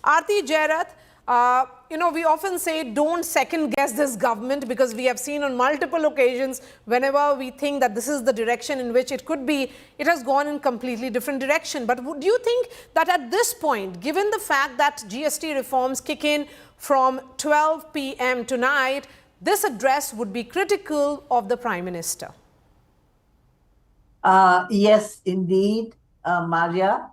Aarti Jairath, we often say don't second guess this government, because we have seen on multiple occasions whenever we think that this is the direction in which it could be, it has gone in completely different direction. But do you think that at this point, given the fact that GST reforms kick in from 12 p.m. tonight, this address would be critical of the Prime Minister? Yes, indeed, Maria.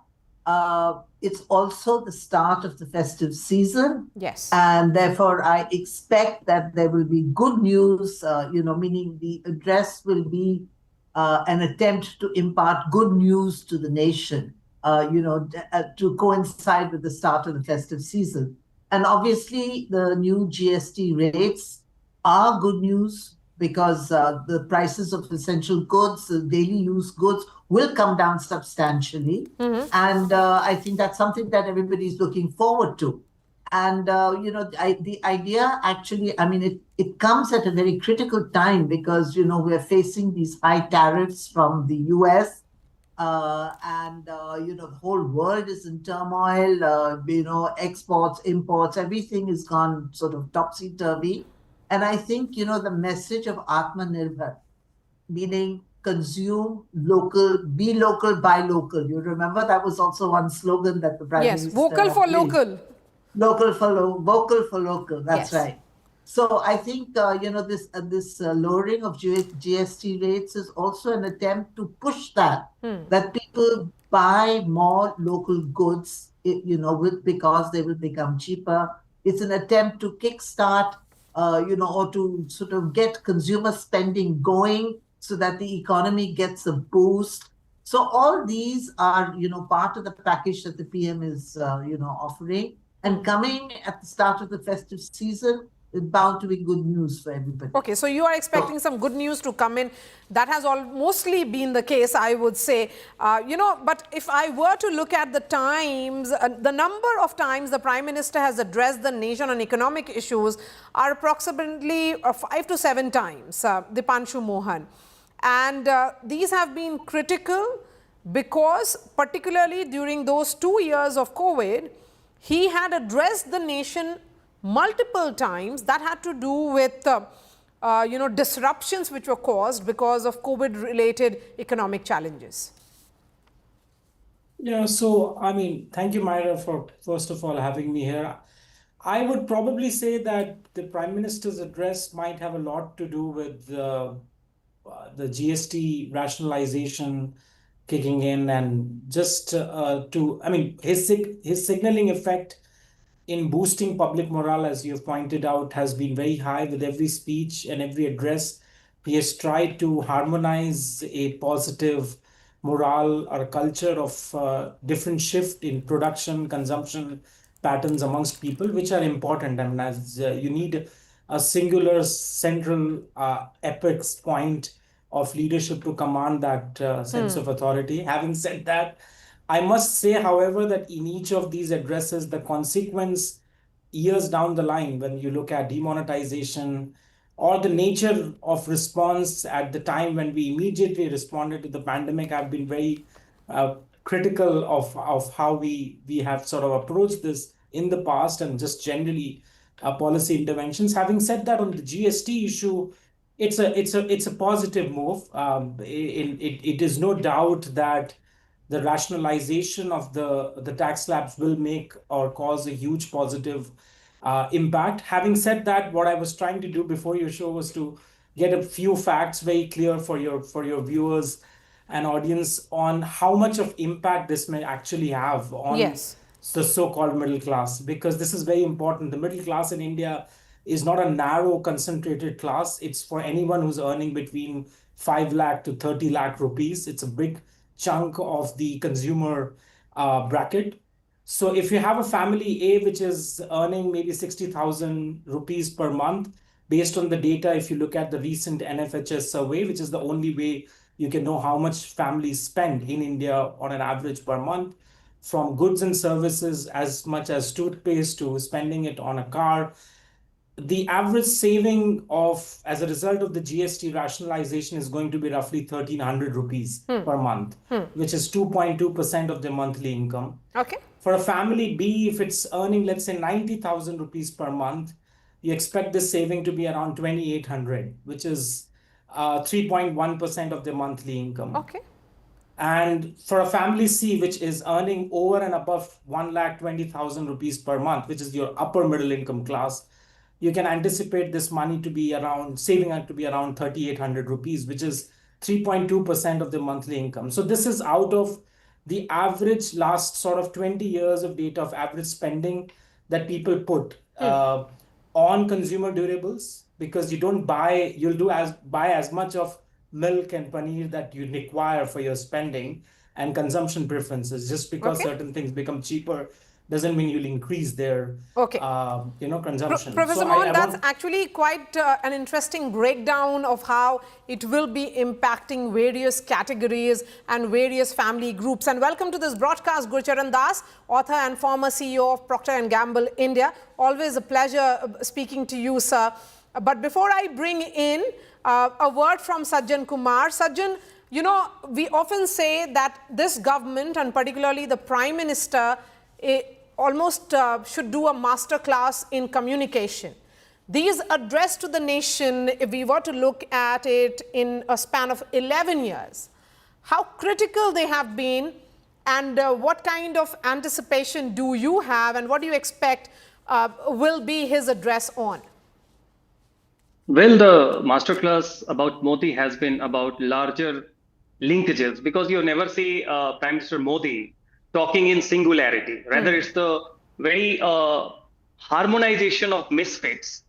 It's also the start of the festive season. Yes. And therefore, I expect that there will be good news, meaning the address will be an attempt to impart good news to the nation, to coincide with the start of the festive season. And obviously, the new GST rates are good news, because the prices of essential goods, daily use goods, will come down substantially. And I think that's something that everybody's looking forward to. And, the idea actually, it comes at a very critical time, because, we're facing these high tariffs from the US. The whole world is in turmoil, exports, imports, everything has gone sort of topsy-turvy. And I think, the message of Atmanirbhar, meaning consume local, be local, buy local. You remember that was also one slogan that the Prime Minister... Yes, vocal for local. Vocal for local, that's yes. right. So I think, this lowering of GST rates is also an attempt to push that, that people buy more local goods, because they will become cheaper. It's an attempt to kickstart or to sort of get consumer spending going so that the economy gets a boost. So all these are, part of the package that the PM is, offering. And coming at the start of the festive season, it's bound to be good news for everybody. Okay, so you are expecting some good news to come in. That has mostly been the case, I would say. But if I were to look at the times, the number of times the Prime Minister has addressed the nation on economic issues are approximately 5 to 7 times, Dipanshu Mohan. And these have been critical because, particularly during those 2 years of COVID, he had addressed the nation multiple times that had to do with, disruptions which were caused because of COVID-related economic challenges. Yeah, so, thank you, Myra, for first of all having me here. I would probably say that the Prime Minister's address might have a lot to do with the GST rationalization kicking in, and just his signaling effect in boosting public morale, as you've pointed out, has been very high. With every speech and every address, he has tried to harmonize a positive morale or a culture of different shift in production, consumption patterns amongst people, which are important. As you need a singular central apex point of leadership to command that sense of authority. Having said that, I must say, however, that in each of these addresses, the consequence years down the line, when you look at demonetization or the nature of response at the time when we immediately responded to the pandemic, have been very critical of how we have sort of approached this in the past, and just generally policy interventions. Having said that, on the GST issue, it's a positive move. It is no doubt that the rationalization of the tax slabs will make or cause a huge positive impact. Having said that, what I was trying to do before your show was to get a few facts very clear for your viewers and audience on how much of impact this may actually have on the so-called middle class, because this is very important. The middle class in India is not a narrow, concentrated class. It's for anyone who's earning between 5 lakh to 30 lakh rupees. It's a big chunk of the consumer bracket. So if you have a family A which is earning maybe 60,000 rupees per month, based on the data, if you look at the recent NFHS survey, which is the only way you can know how much families spend in India on an average per month, from goods and services as much as toothpaste to spending it on a car, the average saving as a result of the GST rationalization is going to be roughly 1,300 rupees per month, which is 2.2% of their monthly income. Okay. For a family B, if it's earning, let's say, 90,000 rupees per month, you expect this saving to be around 2,800, which is 3.1% of their monthly income. Okay. And for a family C, which is earning over and above 1,20,000 rupees per month, which is your upper middle income class, you can anticipate this money to be around, saving it to be around 3,800 rupees, which is 3.2% of the monthly income. So this is out of the average last sort of 20 years of data of average spending that people put on consumer durables, because you don't buy, buy as much of milk and paneer that you require for your spending and consumption preferences. Just because Okay. certain things become cheaper doesn't mean you'll increase their Okay. consumption. Professor So Mohan, I that's want, actually quite an interesting breakdown of how it will be impacting various categories and various family groups. And welcome to this broadcast, Gurcharan Das, author and former CEO of Procter & Gamble India. Always a pleasure speaking to you, sir. But before I bring in a word from Sajjan Kumar. Sajjan, you know, we often say that this government, and particularly the Prime Minister, almost should do a master class in communication. These address to the nation, if we were to look at it in a span of 11 years, how critical they have been, and what kind of anticipation do you have, and what do you expect will be his address on? Well, the masterclass about Modi has been about larger linkages, because you never see Prime Minister Modi talking in singularity. Rather, it's the very harmonization of misfits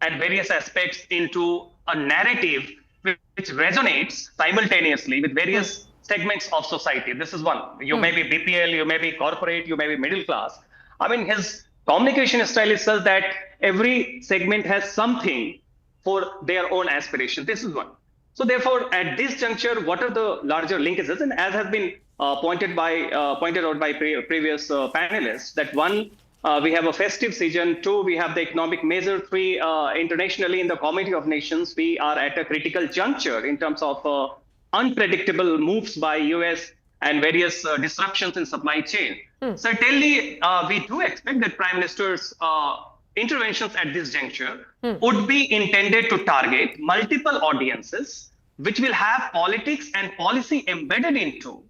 and various aspects into a narrative which resonates simultaneously with various segments of society. This is one. You may be BPL, you may be corporate, you may be middle class. I mean, his communication style is such that every segment has something for their own aspiration. This is one. So therefore, at this juncture, what are the larger linkages? And as has been pointed out by previous panelists, that one, we have a festive season. Two, we have the economic measure. Three, internationally in the Committee of Nations, we are at a critical juncture in terms of unpredictable moves by US and various disruptions in supply chain. Certainly, we do expect that Prime Minister's interventions at this juncture would be intended to target multiple audiences, which will have politics and policy embedded into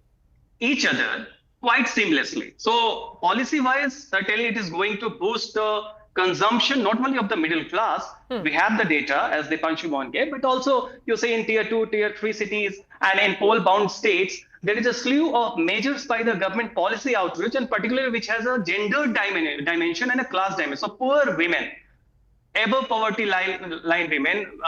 each other quite seamlessly. So policy-wise, certainly it is going to boost the consumption, not only of the middle class. We have the data, as the Panshuman gave, but also you say in tier 2, tier 3 cities and in poll-bound states, there is a slew of measures by the government policy outreach, and particularly which has a gender dimension and a class dimension. So poor women, above poverty line women,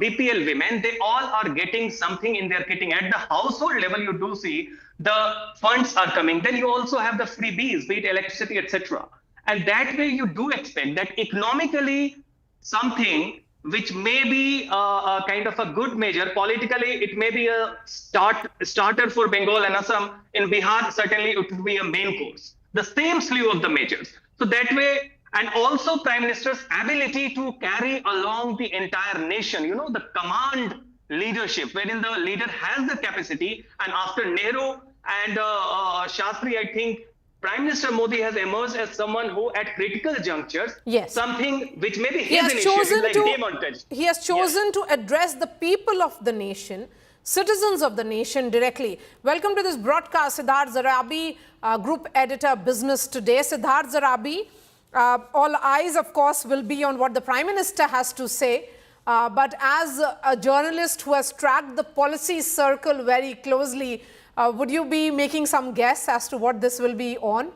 BPL women, they all are getting something in their kitting. At the household level, you do see the funds are coming. Then you also have the freebies, be it electricity, etc. And that way you do expect that economically something which may be a kind of a good measure. Politically, it may be a starter for Bengal and Assam. In Bihar, certainly it would be a main course. The same slew of the measures. So that way, and also Prime Minister's ability to carry along the entire nation, you know, the command leadership, wherein the leader has the capacity. And after Nehru and Shastri, I think Prime Minister Modi has emerged as someone who, at critical junctures, something which may be his initiative, like demontage. He has chosen to address the people of the nation, citizens of the nation directly. Welcome to this broadcast, Siddharth Zarabi, Group Editor, Business Today. Siddharth Zarabi, all eyes, of course, will be on what the Prime Minister has to say. But as a journalist who has tracked the policy circle very closely, would you be making some guess as to what this will be on?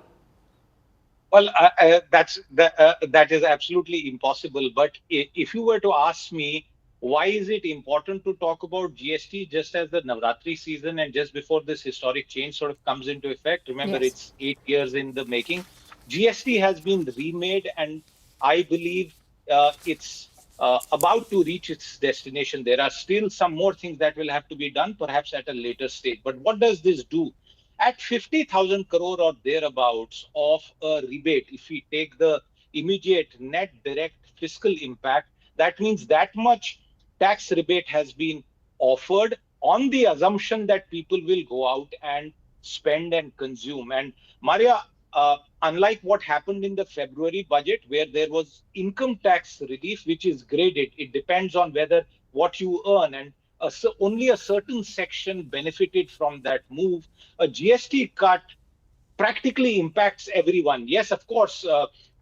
Well, that is absolutely impossible. But if you were to ask me, why is it important to talk about GST just as the Navratri season and just before this historic change sort of comes into effect? Remember, it's 8 years in the making. GST has been remade, and I believe it's about to reach its destination. There are still some more things that will have to be done, perhaps at a later stage. But what does this do? At 50,000 crore or thereabouts of a rebate, if we take the immediate net direct fiscal impact, that means that much tax rebate has been offered on the assumption that people will go out and spend and consume. And Maria, unlike what happened in the February budget, where there was income tax relief, which is graded, it depends on whether what you earn, and only a certain section benefited from that move. A GST cut practically impacts everyone. Yes, of course,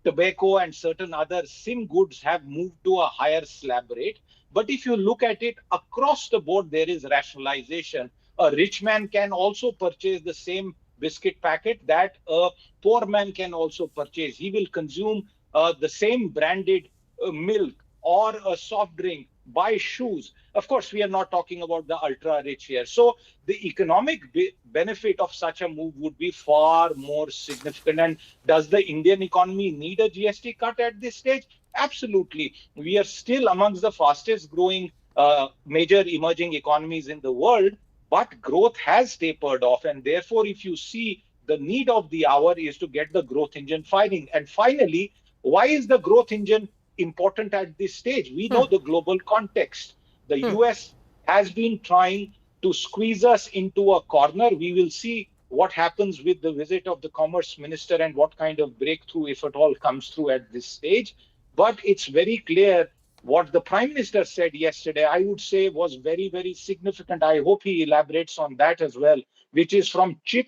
tobacco and certain other sin goods have moved to a higher slab rate. But if you look at it across the board, there is rationalization. A rich man can also purchase the same biscuit packet that a poor man can also purchase. He will consume the same branded milk or a soft drink, buy shoes. Of course, we are not talking about the ultra rich here. So the economic benefit of such a move would be far more significant. And does the Indian economy need a GST cut at this stage? Absolutely. We are still amongst the fastest growing major emerging economies in the world, but growth has tapered off. And therefore, if you see, the need of the hour is to get the growth engine firing. And finally, why is the growth engine important at this stage? We know the global context. The US has been trying to squeeze us into a corner. We will see what happens with the visit of the commerce minister and what kind of breakthrough, if at all, comes through at this stage. But it's very clear what the prime minister said yesterday, I would say, was very, very significant. I hope he elaborates on that as well, which is from chip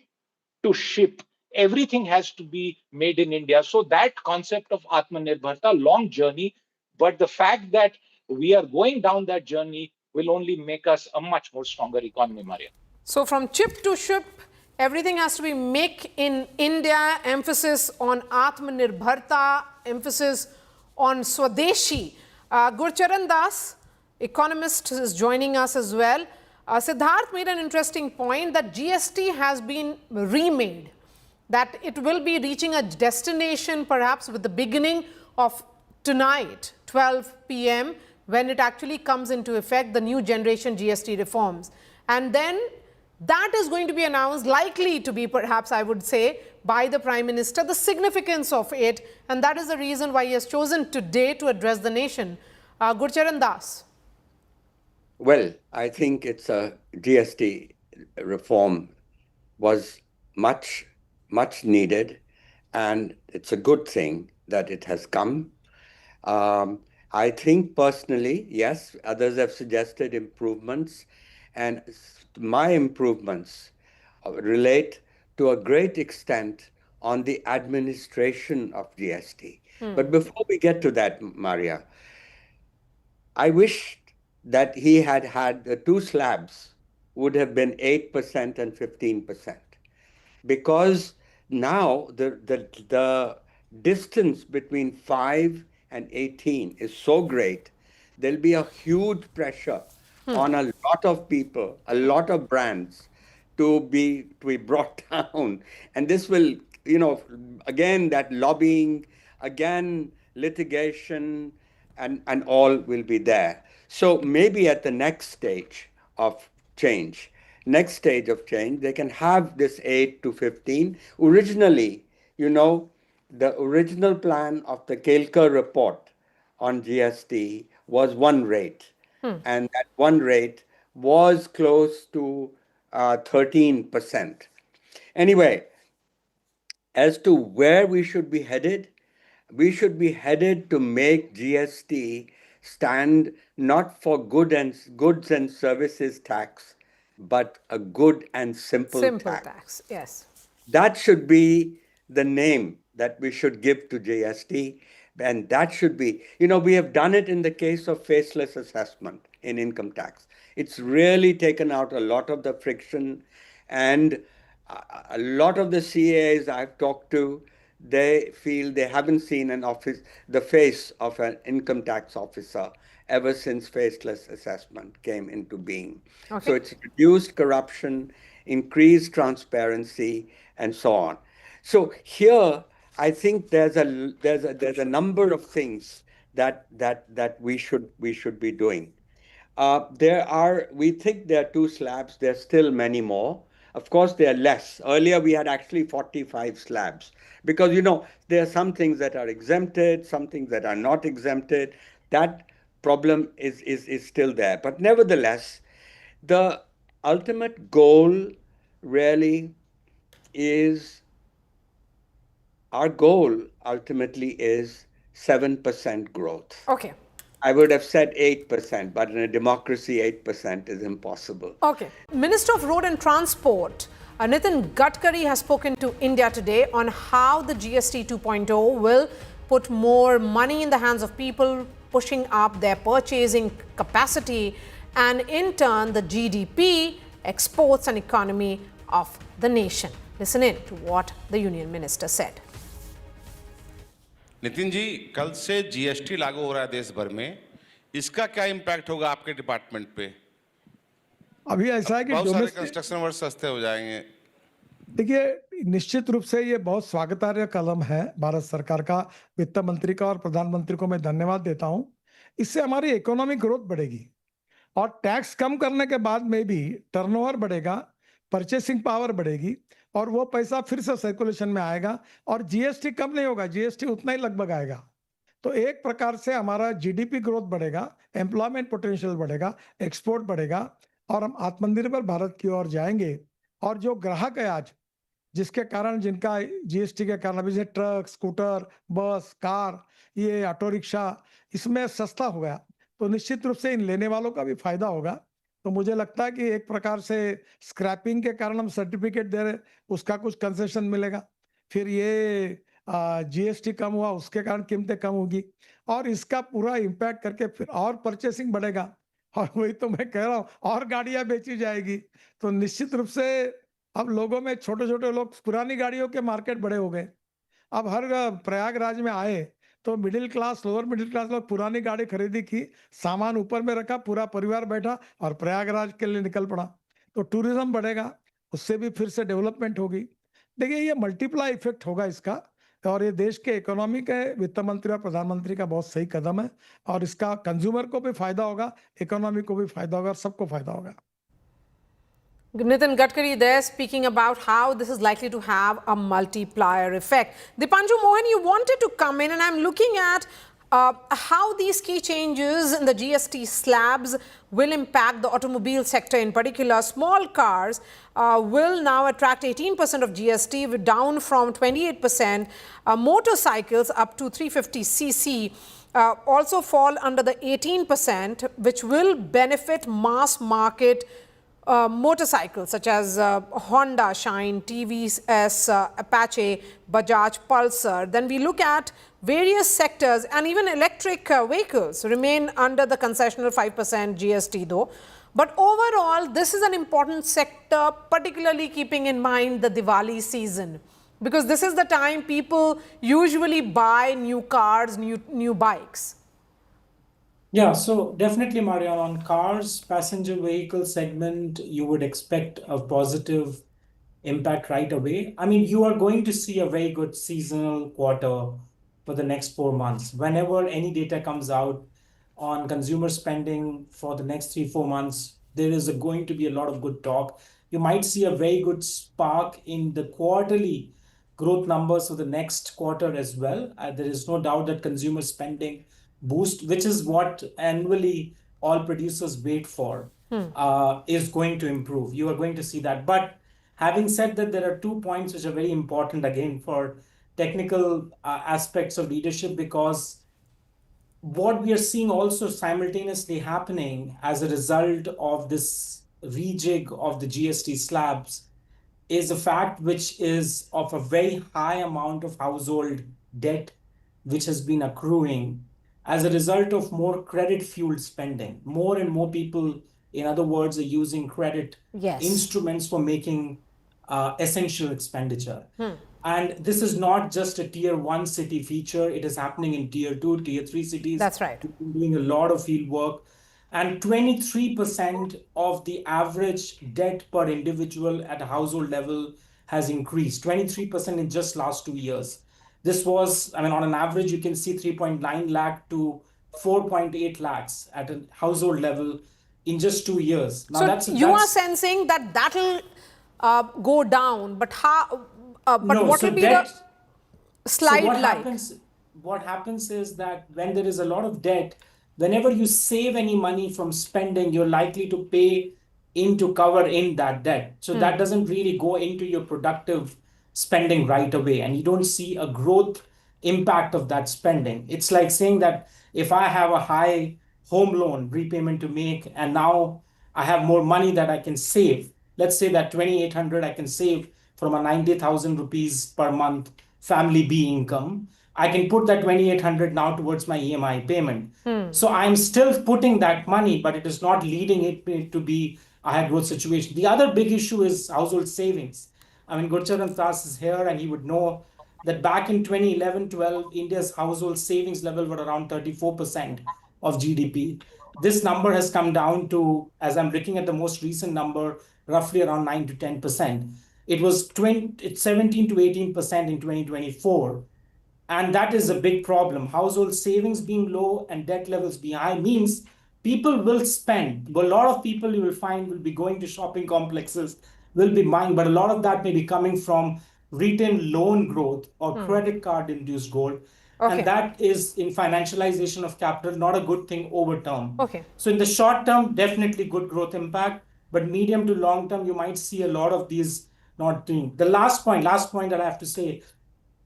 to ship. Everything has to be made in India. So that concept of Atmanirbharta, long journey, but the fact that we are going down that journey will only make us a much more stronger economy, Maria. So from chip to ship, everything has to be make in India, emphasis on Atmanirbharta, emphasis on Swadeshi. Gurcharan Das, economist, is joining us as well. Siddharth made an interesting point that GST has been remade, that it will be reaching a destination perhaps with the beginning of tonight, 12 p.m., when it actually comes into effect, the new generation GST reforms. And then that is going to be announced, likely to be perhaps, I would say, by the Prime Minister, the significance of it. And that is the reason why he has chosen today to address the nation. Gurcharan Das. Well, I think it's a GST reform was much needed, and it's a good thing that it has come. I think personally, yes, others have suggested improvements, and my improvements relate to a great extent on the administration of GST. But before we get to that, Maria, I wish that he had had the two slabs would have been 8% and 15%, because now the distance between 5 and 18 is so great, there'll be a huge pressure on a lot of people, a lot of brands to be brought down. And this will, again, that lobbying, again, litigation, and all will be there. So maybe at the next stage of change, they can have this 8 to 15. Originally, the original plan of the Kelkar report on GST was one rate. And that one rate was close to 13%. Anyway, as to where we should be headed to make GST stand not for goods and services tax, but a good and simple tax. Yes. That should be the name that we should give to GST. And that should be, we have done it in the case of faceless assessment in income tax. It's really taken out a lot of the friction, and a lot of the CAs I've talked to, they feel they haven't seen the face of an income tax officer ever since faceless assessment came into being. Okay. So it's reduced corruption, increased transparency, and so on. So here, I think there's a number of things that we should be doing. We think there are two slabs. There's still many more. Of course, there are less. Earlier, we had actually 45 slabs because, there are some things that are exempted, some things that are not exempted. That problem is still there. But nevertheless, the ultimate goal really is our goal ultimately is 7% growth. Okay. I would have said 8%, but in a democracy, 8% is impossible. Okay. Minister of Road and Transport, Nitin Gadkari, has spoken to India today on how the GST 2.0 will put more money in the hands of people, pushing up their purchasing capacity, and in turn, the GDP, exports, and economy of the nation. Listen in to what the Union Minister said. Nitin ji, कल से GST लागू हो रहा है देश भर में, इसका क्या इम्पैक्ट होगा आपके डिपार्टमेंट पे? अभी ऐसा है कि बहुत सारे कंस्ट्रक्शन वर्क सस्ते हो जाएंगे। देखिए, निश्चित रूप से ये बहुत स्वागतार्ह कदम है भारत सरकार का। वित्त मंत्री का और प्रधानमंत्री को मैं धन्यवाद देता हूं। इससे हमारी इकोनॉमिक ग्रोथ बढ़ेगी और टैक्स कम करने के बाद में भी टर्नओवर बढ़ेगा, परचेसिंग पावर बढ़ेगी और वो पैसा फिर से सर्कुलेशन में आएगा और जीएसटी कम नहीं होगा, जीएसटी उतना ही लगभग आएगा। तो एक प्रकार से हमारा जीडीपी ग्रोथ बढ़ेगा, एम्प्लॉयमेंट पोटेंशियल बढ़ेगा, एक्सपोर्ट बढ़ेगा और हम आत्मनिर्भर भारत की ओर जाएंगे। और जो ग्राहक है आज, जिसके कारण जिनका जीएसटी के कारण अभी से ट्रक, स्कूटर, बस, कार, ये ऑटो रिक्शा, इसमें सस्ता हो गया, तो निश्चित रूप से इन लेने वालों का भी फायदा होगा। तो मुझे लगता है कि एक प्रकार से स्क्रैपिंग के कारण हम सर्टिफिकेट दे रहे, उसका कुछ कंसेशन मिलेगा। फिर ये जीएसटी कम हुआ, उसके कारण कीमतें कम होगी और इसका पूरा इम्पैक्ट करके फिर और परचेसिंग बढ़ेगा और वही तो मैं कह रहा हूँ, और गाड़ियां बेची जाएगी। तो निश्चित रूप से अब लोगों में, छोटे छोटे लोग, पुरानी गाड़ियों के मार्केट बड़े हो गए। अब हर प्रयागराज में आए तो middle class, lower middle class लोग पुरानी गाड़ी खरीदी की, सामान ऊपर में रखा, पूरा परिवार बैठा और प्रयागराज के लिए निकल पड़ा। तो टूरिज्म बढ़ेगा, उससे भी फिर से डेवलपमेंट होगी। देखिए, ये मल्टीप्लाई इफेक्ट होगा इसका और ये देश के इकोनॉमी के वित्त मंत्री और प्रधानमंत्री का बहुत सही कदम है और इसका कंज्यूमर को भी फायदा होगा, इकोनॉमी को भी फायदा होगा, सबको फायदा होगा। Nitin Gadkari there speaking about how this is likely to have a multiplier effect. Dipanshu Mohan, you wanted to come in, and I'm looking at how these key changes in the GST slabs will impact the automobile sector in particular. Small cars will now attract 18% of GST, down from 28%. Motorcycles up to 350cc also fall under the 18%, which will benefit mass market motorcycles such as Honda Shine, TVS, Apache, Bajaj Pulsar. Then we look at various sectors, and even electric vehicles remain under the concessional 5% GST though. But overall, this is an important sector, particularly keeping in mind the Diwali season, because this is the time people usually buy new cars, new bikes. Yeah, so definitely, Mariam, on cars, passenger vehicle segment, you would expect a positive impact right away. I mean, you are going to see a very good seasonal quarter for the next 4 months. Whenever any data comes out on consumer spending for the next 3-4 months, there is going to be a lot of good talk. You might see a very good spark in the quarterly growth numbers for the next quarter as well. There is no doubt that consumer spending boost, which is what annually all producers wait for, is going to improve. You are going to see that. But having said that, there are 2 points which are very important again for technical aspects of leadership, because what we are seeing also simultaneously happening as a result of this rejig of the GST slabs is a fact which is of a very high amount of household debt which has been accruing as a result of more credit-fueled spending. More and more people, in other words, are using credit instruments for making essential expenditure. And this is not just a tier 1 city feature. It is happening in tier 2, tier 3 cities. That's right. We've been doing a lot of field work. And 23% of the average debt per individual at a household level has increased. 23% in just last 2 years. This was, I mean, on an average, you can see 3.9 lakh to 4.8 lakhs at a household level in just 2 years. Now, so you are sensing that that'll go down, but how? But no, what will be the slide so like? What happens is that when there is a lot of debt, whenever you save any money from spending, you're likely to pay in to cover in that debt. So that doesn't really go into your productive spending right away, and you don't see a growth impact of that spending. It's like saying that if I have a high home loan repayment to make and now I have more money that I can save, let's say that 2,800 I can save from a 90,000 rupees per month family B income, I can put that 2,800 now towards my EMI payment. So I'm still putting that money, but it is not leading it to be a high growth situation. The other big issue is household savings. I mean, Gurcharan Das is here and he would know that back in 2011-12, India's household savings level were around 34% of GDP. This number has come down to, as I'm looking at the most recent number, roughly around 9 to 10%. It was 17 to 18% in 2024. And that is a big problem. Household savings being low and debt levels being high means people will spend. A lot of people you will find will be going to shopping complexes, will be buying, but a lot of that may be coming from retail loan growth or credit card induced growth. Okay. And that is in financialization of capital, not a good thing over term. Okay. So in the short term, definitely good growth impact, but medium to long term, you might see a lot of these not doing. The last point that I have to say,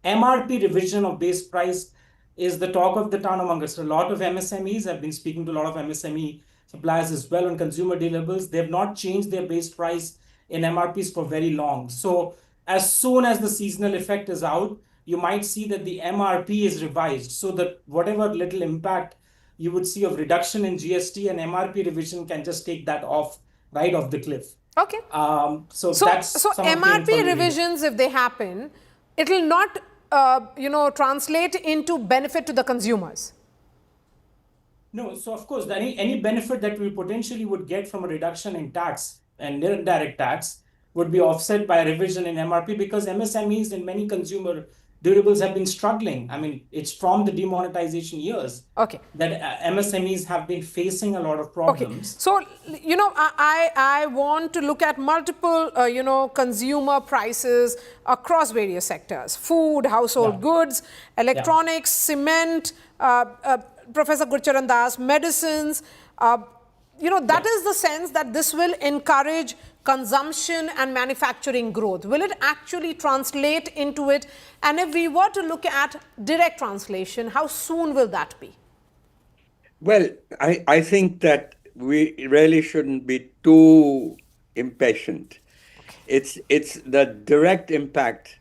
MRP revision of base price is the talk of the town among us. A lot of MSMEs, I've been speaking to a lot of MSME suppliers as well on consumer durables. They have not changed their base price in MRPs for very long. So as soon as the seasonal effect is out, you might see that the MRP is revised so that whatever little impact you would see of reduction in GST and MRP revision can just take that off, right off the cliff. Okay. So So that's some of the MRP information. revisions, if they happen, it will not, translate into benefit to the consumers. No, so of course, any benefit that we potentially would get from a reduction in tax and indirect tax would be offset by a revision in MRP because MSMEs and many consumer durables have been struggling. I mean, it's from the demonetization years Okay. that MSMEs have been facing a lot of Okay. problems. So, I want to look at multiple, consumer prices across various sectors: food, household Yeah. goods, electronics, cement, Professor Gurcharan Das, medicines. That is the sense that this will encourage consumption and manufacturing growth. Will it actually translate into it? And if we were to look at direct translation, how soon will that be? Well, I think that we really shouldn't be too impatient. It's the direct impact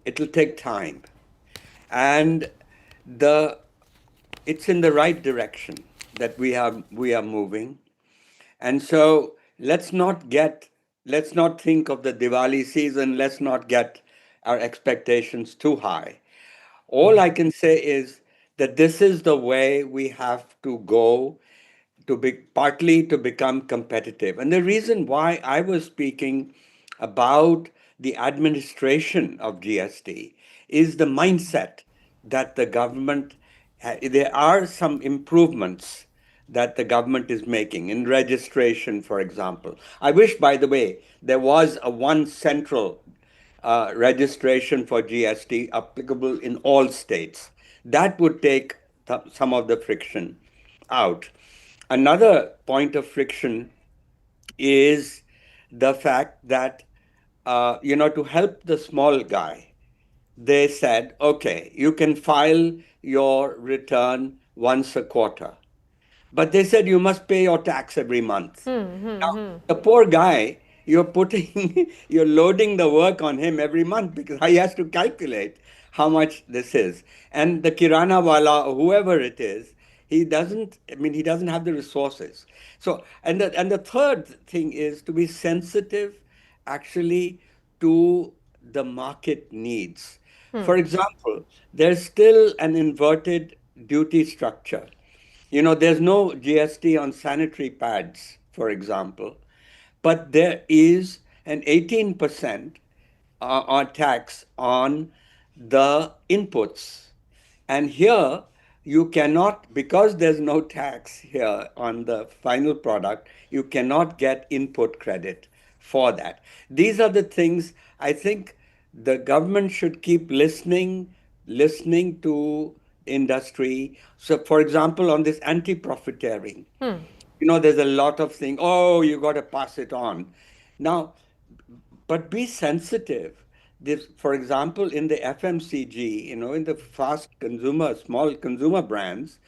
it'll take time. And it's in the right direction that we are moving. And so let's not think of the Diwali season, let's not get our expectations too high. All I can say is that this is the way we have to go partly to become competitive. And the reason why I was speaking about the administration of GST is the mindset that the government, there are some improvements that the government is making in registration, for example. I wish, by the way, there was one central registration for GST applicable in all states. That would take some of the friction out. Another point of friction is the fact that, to help the small guy, they said, okay, you can file your return once a quarter. But they said you must pay your tax every month. Now, the poor guy, you're loading the work on him every month because he has to calculate how much this is. And the Kirana wala, or whoever it is, he doesn't have the resources. So, and the third thing is to be sensitive actually to the market needs. For example, there's still an inverted duty structure. There's no GST on sanitary pads, for example, but there is an 18% tax on the inputs. And here, you cannot, because there's no tax here on the final product, you cannot get input credit for that. These are the things I think the government should keep listening to industry. So, for example, on this anti-profiteering, there's a lot of things, you got to pass it on. Now, but be sensitive this, for example, in the FMCG, in the small consumer brands,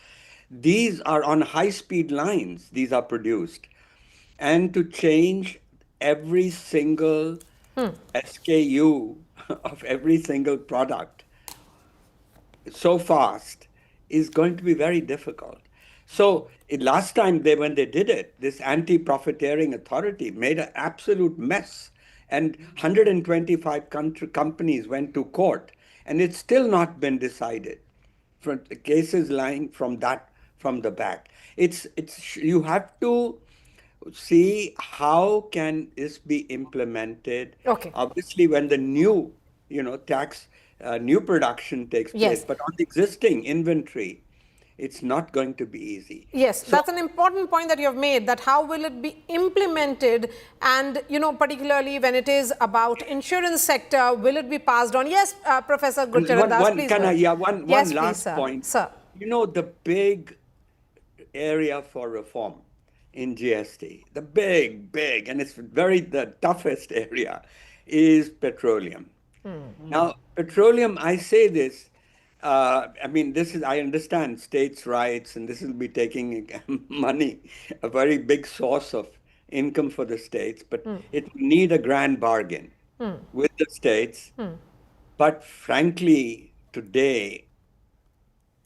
these are on high-speed lines. These are produced. And to change every single SKU of every single product so fast is going to be very difficult. So last time when they did it, this anti-profiteering authority made an absolute mess, and 125 companies went to court, and it's still not been decided. For cases lying from the back, you have to see how can this be implemented. Okay. Obviously, when the new, new production takes place, Yes. but on the existing inventory, it's not going to be easy. Yes, So, that's an important point that you have made, that how will it be implemented, and particularly when it is about insurance sector, will it be passed on? Yes, Professor Gurcharan Das, please. one Yes, last please, point. Sir. The big area for reform in GST, the big, and it's the toughest area, is petroleum. Now, petroleum, I say this, I understand states' rights, and this will be taking money, a very big source of income for the states, but it will need a grand bargain with the states. But frankly, today,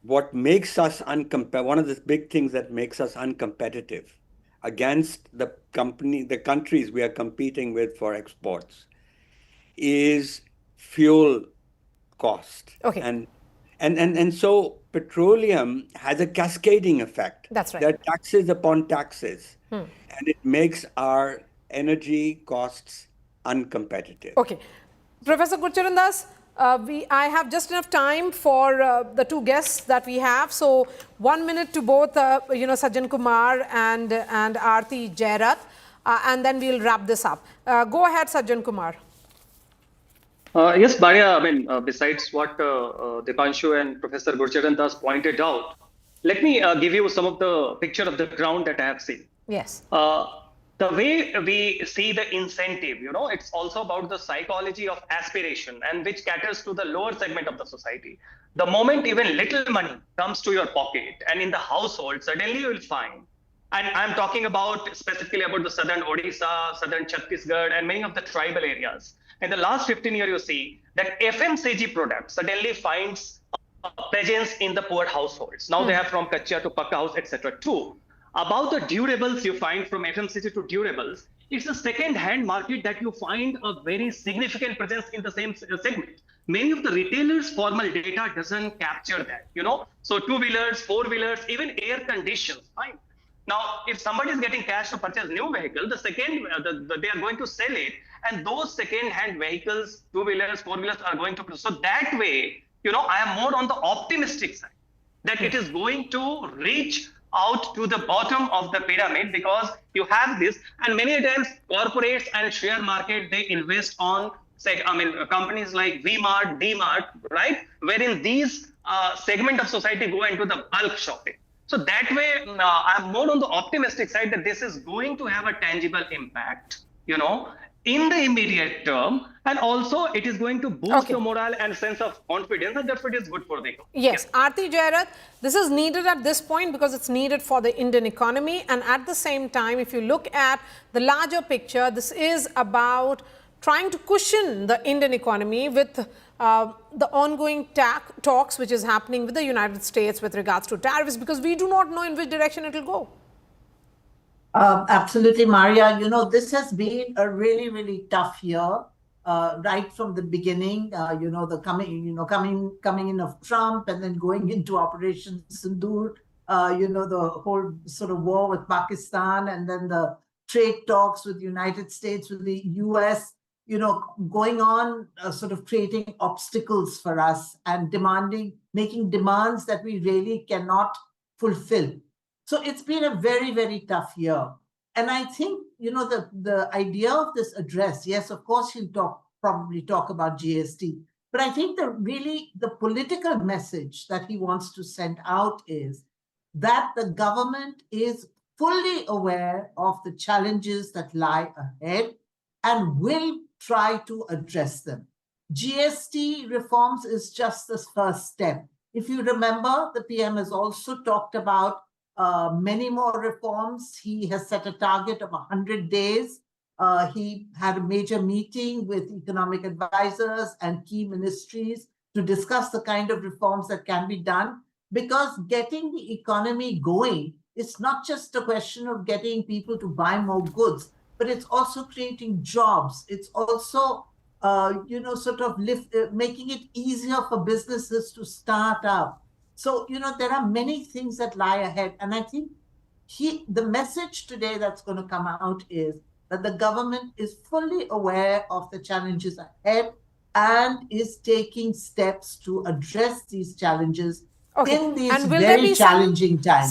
what makes us one of the big things that makes us uncompetitive against the countries we are competing with for exports is fuel cost. Okay. And so petroleum has a cascading effect. That's right. There are taxes upon taxes, and it makes our energy costs uncompetitive. Okay. Professor Gurcharan Das, I have just enough time for the two guests that we have. So 1 minute to both, Sajjan Kumar and Aarti Jairath, and then we'll wrap this up. Go ahead, Sajjan Kumar. Yes, Maria, besides what Dipanshu and Professor Gurcharan Das pointed out, let me give you some of the picture of the ground that I have seen. Yes. The way we see the incentive, it's also about the psychology of aspiration, and which caters to the lower segment of the society. The moment even little money comes to your pocket and in the household, suddenly you will find, and I'm talking about specifically about the southern Odisha, southern Chhattisgarh, and many of the tribal areas. In the last 15 years, you see that FMCG products suddenly finds a presence in the poor households. Now they have from Kachcha to Pakka house, etc. too. About the durables you find from FMCG to durables, it's a second-hand market that you find a very significant presence in the same segment. Many of the retailers' formal data doesn't capture that, So two-wheelers, four-wheelers, even air conditions, fine. Now, if somebody is getting cash to purchase new vehicle, they are going to sell it, and those second-hand vehicles, two-wheelers, four-wheelers are going to. So that way, I am more on the optimistic side that it is going to reach out to the bottom of the pyramid, because you have this, and many times corporates and share market, they invest on companies like V-Mart, D-Mart, right? Wherein these segment of society go into the bulk shopping. So that way, I'm more on the optimistic side that this is going to have a tangible impact, in the immediate term, and also it is going to boost the morale and sense of confidence, and therefore it is good for the economy. Yes, Aarti Jairath, this is needed at this point because it's needed for the Indian economy, and at the same time, if you look at the larger picture, this is about trying to cushion the Indian economy with the ongoing talks which is happening with the United States with regards to tariffs, because we do not know in which direction it will go. Absolutely, Maria. This has been a really, really tough year, right from the beginning. The coming in of Trump, and then going into Operation Sindoor. The whole sort of war with Pakistan, and then the trade talks with the United States, with the US. Going on, sort of creating obstacles for us and making demands that we really cannot fulfill. So it's been a very, very tough year. And I think, the idea of this address, yes, of course, he'll probably talk about GST. But I think the political message that he wants to send out is that the government is fully aware of the challenges that lie ahead and will try to address them. GST reforms is just the first step. If you remember, the PM has also talked about many more reforms. He has set a target of 100 days. He had a major meeting with economic advisors and key ministries to discuss the kind of reforms that can be done, because getting the economy going is not just a question of getting people to buy more goods, but it's also creating jobs. It's also sort of making it easier for businesses to start up. So, there are many things that lie ahead. And I think the message today that's going to come out is that the government is fully aware of the challenges ahead and is taking steps to address these challenges Okay. in these And will there very be some challenging times.